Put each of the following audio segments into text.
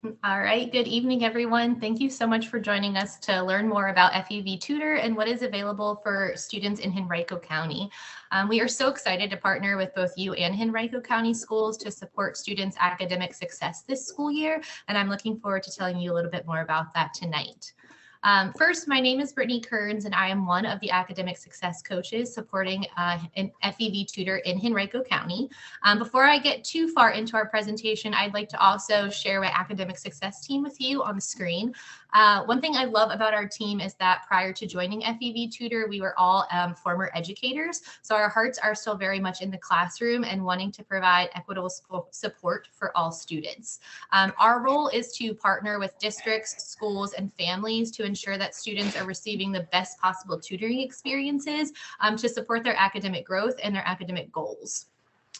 All right, good evening, everyone. Thank you so much for joining us to learn more about FEVTutor and what is available for students in Henrico County. We are so excited to partner with both you and Henrico County Schools to support students' academic success this school year, and I'm looking forward to telling you a little bit more about that tonight. First, my name is Britani Kerns, and I am one of the academic success coaches supporting an FEVTutor in Henrico County. Before I get too far into our presentation, I'd like to also share my academic success team with you on the screen. One thing I love about our team is that prior to joining FEVTutor, we were all former educators. So our hearts are still very much in the classroom and wanting to provide equitable support for all students. Our role is to partner with districts, schools, and families to ensure that students are receiving the best possible tutoring experiences to support their academic growth and their academic goals.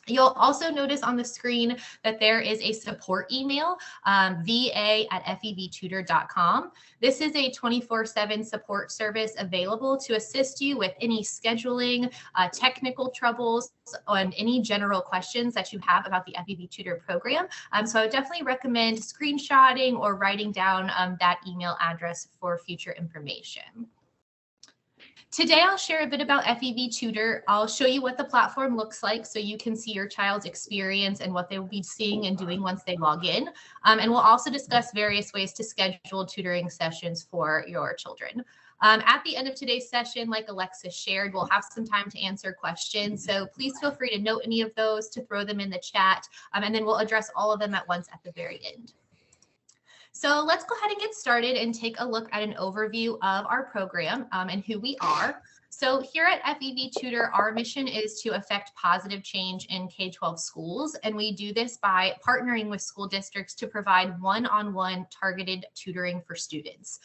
You'll also notice on the screen that there is a support email, va@fevtutor.com. This is a 24/7 support service available to assist you with any scheduling, technical troubles, and any general questions that you have about the FEVTutor program. So I would definitely recommend screenshotting or writing down that email address for future information. Today, I'll share a bit about FEVTutor. I'll show you what the platform looks like so you can see your child's experience and what they will be seeing and doing once they log in. And we'll also discuss various ways to schedule tutoring sessions for your children. At the end of today's session, like Alexis shared, we'll have some time to answer questions. So please feel free to note any of those, to throw them in the chat, and then we'll address all of them at once at the very end. So let's go ahead and get started and take a look at an overview of our program and who we are. So here at FEVTutor, our mission is to affect positive change in K-12 schools, and we do this by partnering with school districts to provide one-on-one targeted tutoring for students.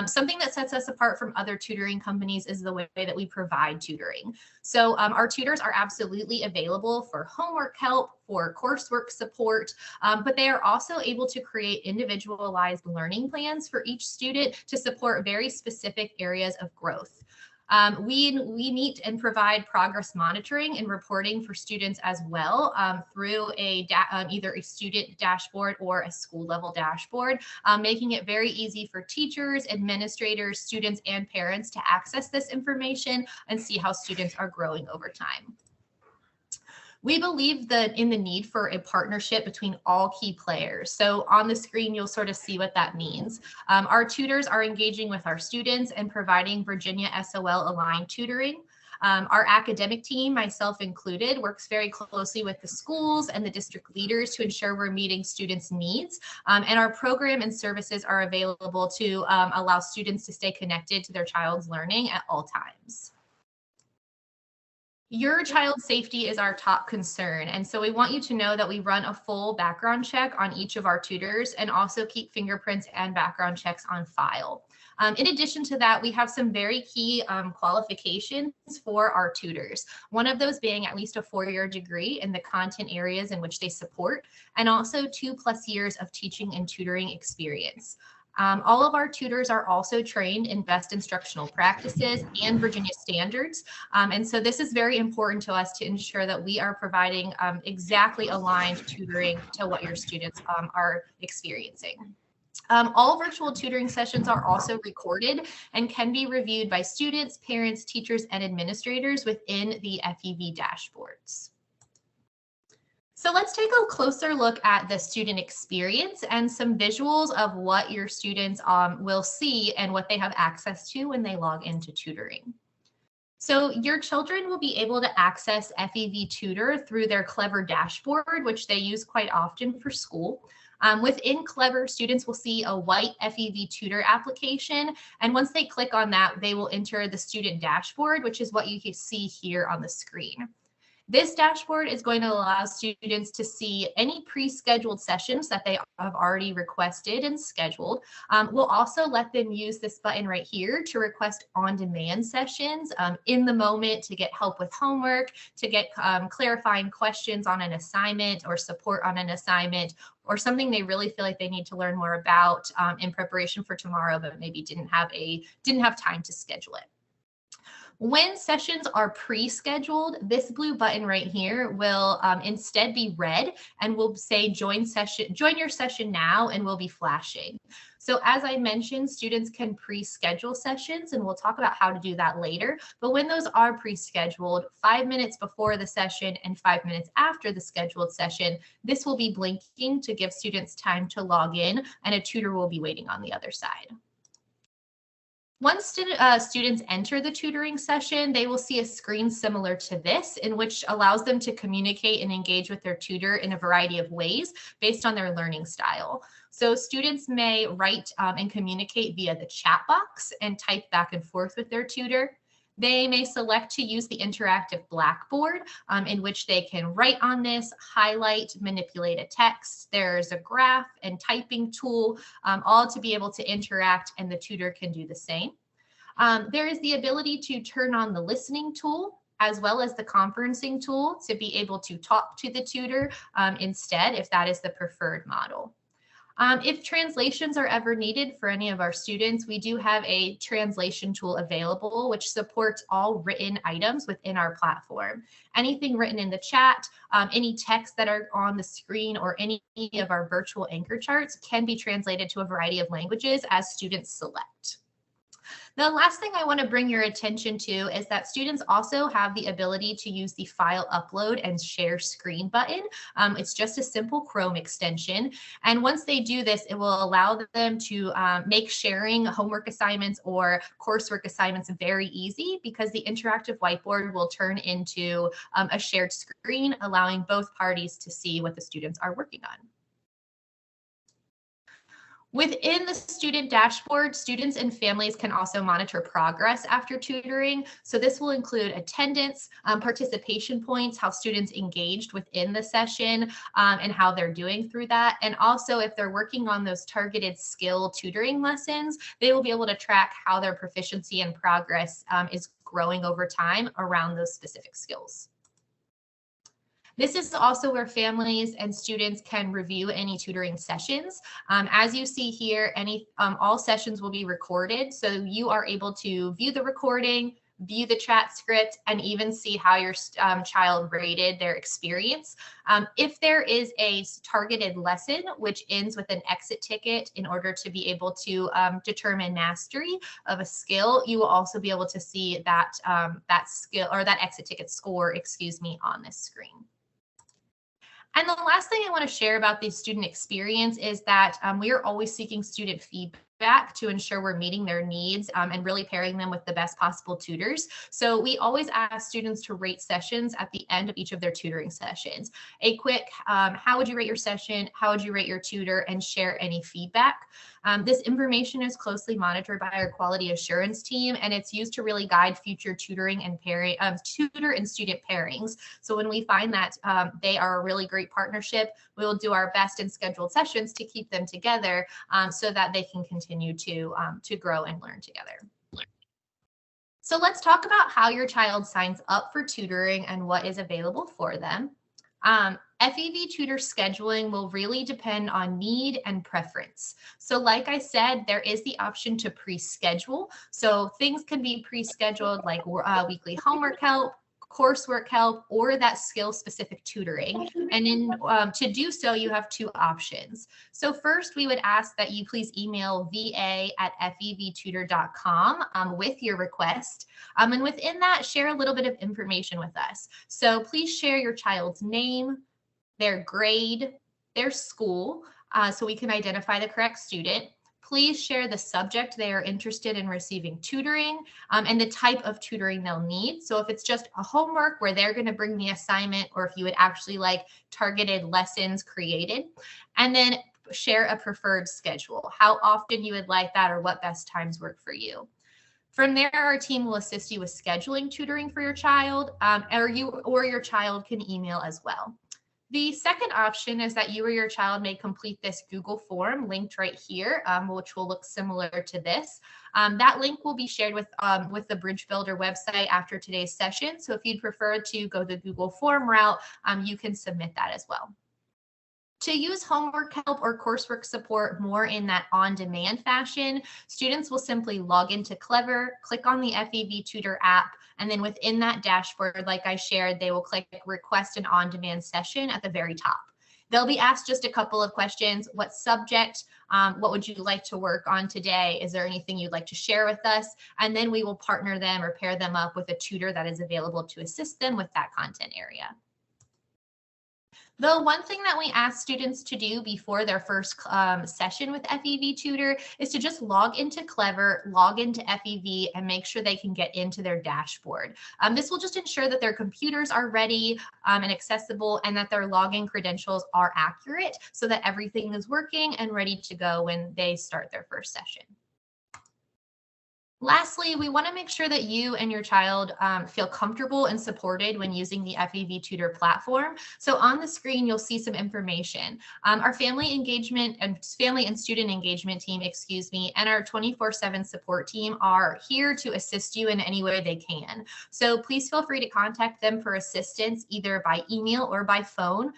Something that sets us apart from other tutoring companies is the way that we provide tutoring. So our tutors are absolutely available for homework help, for coursework support, but they are also able to create individualized learning plans for each student to support very specific areas of growth. We meet and provide progress monitoring and reporting for students as well through either a student dashboard or a school level dashboard, making it very easy for teachers, administrators, students, and parents to access this information and see how students are growing over time. We believe that in the need for a partnership between all key players. So on the screen, you'll sort of see what that means. Our tutors are engaging with our students and providing Virginia SOL aligned tutoring. Our academic team, myself included, works very closely with the schools and the district leaders to ensure we're meeting students' needs. And our program and services are available to allow students to stay connected to their child's learning at all times. Your child's safety is our top concern, and so we want you to know that we run a full background check on each of our tutors and also keep fingerprints and background checks on file. In addition to that, we have some very key qualifications for our tutors. One of those being at least a 4-year degree in the content areas in which they support, and also 2+ years of teaching and tutoring experience. All of our tutors are also trained in best instructional practices and Virginia standards. And so this is very important to us to ensure that we are providing exactly aligned tutoring to what your students are experiencing. All virtual tutoring sessions are also recorded and can be reviewed by students, parents, teachers, and administrators within the FEV dashboards. So let's take a closer look at the student experience and some visuals of what your students will see and what they have access to when they log into tutoring. So your children will be able to access FEVTutor through their Clever dashboard, which they use quite often for school. Within Clever, students will see a white FEVTutor application, and once they click on that, they will enter the student dashboard, which is what you can see here on the screen. This dashboard is going to allow students to see any pre-scheduled sessions that they have already requested and scheduled. We'll also let them use this button right here to request on-demand sessions in the moment to get help with homework, to get clarifying questions on an assignment or support on an assignment, or something they really feel like they need to learn more about in preparation for tomorrow, but maybe didn't have time to schedule it. When sessions are pre-scheduled, this blue button right here will instead be red and will say join your session now, and will be flashing. So as I mentioned, students can pre-schedule sessions, and we'll talk about how to do that later. But when those are pre-scheduled, 5 minutes before the session and 5 minutes after the scheduled session, this will be blinking to give students time to log in, and a tutor will be waiting on the other side. Once students enter the tutoring session, they will see a screen similar to this, in which allows them to communicate and engage with their tutor in a variety of ways based on their learning style. So students may write and communicate via the chat box and type back and forth with their tutor. They may select to use the interactive Blackboard, in which they can write on this, highlight, manipulate a text. There's a graph and typing tool, all to be able to interact, and the tutor can do the same. There is the ability to turn on the listening tool, as well as the conferencing tool, to be able to talk to the tutor instead, if that is the preferred model. If translations are ever needed for any of our students, we do have a translation tool available, which supports all written items within our platform. Anything written in the chat, any text that are on the screen, or any of our virtual anchor charts can be translated to a variety of languages as students select. The last thing I want to bring your attention to is that students also have the ability to use the file upload and share screen button. It's just a simple Chrome extension. And once they do this, it will allow them to make sharing homework assignments or coursework assignments very easy, because the interactive whiteboard will turn into a shared screen, allowing both parties to see what the students are working on. Within the student dashboard, students and families can also monitor progress after tutoring. So this will include attendance, participation points, how students engaged within the session, and how they're doing through that. And also, if they're working on those targeted skill tutoring lessons, they will be able to track how their proficiency and progress is growing over time around those specific skills. This is also where families and students can review any tutoring sessions. As you see here, all sessions will be recorded, so you are able to view the recording, view the chat script, and even see how your child rated their experience. If there is a targeted lesson which ends with an exit ticket in order to be able to determine mastery of a skill, you will also be able to see that skill, or that exit ticket score, on this screen. And the last thing I want to share about the student experience is that we are always seeking student feedback to ensure we're meeting their needs and really pairing them with the best possible tutors. So we always ask students to rate sessions at the end of each of their tutoring sessions. A quick, how would you rate your session? How would you rate your tutor? And share any feedback. This information is closely monitored by our quality assurance team, and it's used to really guide future tutoring and tutor and student pairings. So when we find that they are a really great partnership, we will do our best in scheduled sessions to keep them together so that they can continue to grow and learn together. So let's talk about how your child signs up for tutoring and what is available for them. FEVTutor scheduling will really depend on need and preference. So like I said, there is the option to pre-schedule. So things can be pre-scheduled like weekly homework help, coursework help, or that skill-specific tutoring. And to do so, you have two options. So first, we would ask that you please email va@fevtutor.com with your request. And within that, share a little bit of information with us. So please share your child's name, their grade, their school, so we can identify the correct student. Please share the subject they are interested in receiving tutoring and the type of tutoring they'll need. So if it's just a homework where they're going to bring the assignment, or if you would actually like targeted lessons created, and then share a preferred schedule, how often you would like that, or what best times work for you. From there, our team will assist you with scheduling tutoring for your child, or your child can email as well. The second option is that you or your child may complete this Google form linked right here, which will look similar to this. That link will be shared with the Bridge Builder website after today's session. So if you'd prefer to go the Google form route, you can submit that as well. To use homework help or coursework support more in that on-demand fashion, students will simply log into Clever, click on the FEVTutor app, And then within that dashboard, like I shared, they will click request an on-demand session at the very top. They'll be asked just a couple of questions. What subject? What would you like to work on today? Is there anything you'd like to share with us? And then we will partner them or pair them up with a tutor that is available to assist them with that content area. Though one thing that we ask students to do before their first session with FEVTutor is to just log into Clever, log into FEV, and make sure they can get into their dashboard. This will just ensure that their computers are ready and accessible, and that their login credentials are accurate so that everything is working and ready to go when they start their first session. Lastly, we want to make sure that you and your child feel comfortable and supported when using the FEVTutor platform. So on the screen, you'll see some information. Our family and student engagement team, and our 24/7 support team are here to assist you in any way they can. So please feel free to contact them for assistance either by email or by phone.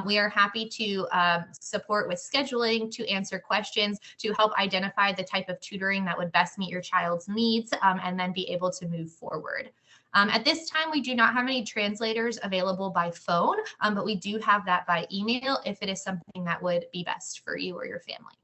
We are happy to support with scheduling, to answer questions, to help identify the type of tutoring that would best meet your child's needs, and then be able to move forward. At this time, we do not have any translators available by phone, but we do have that by email if it is something that would be best for you or your family.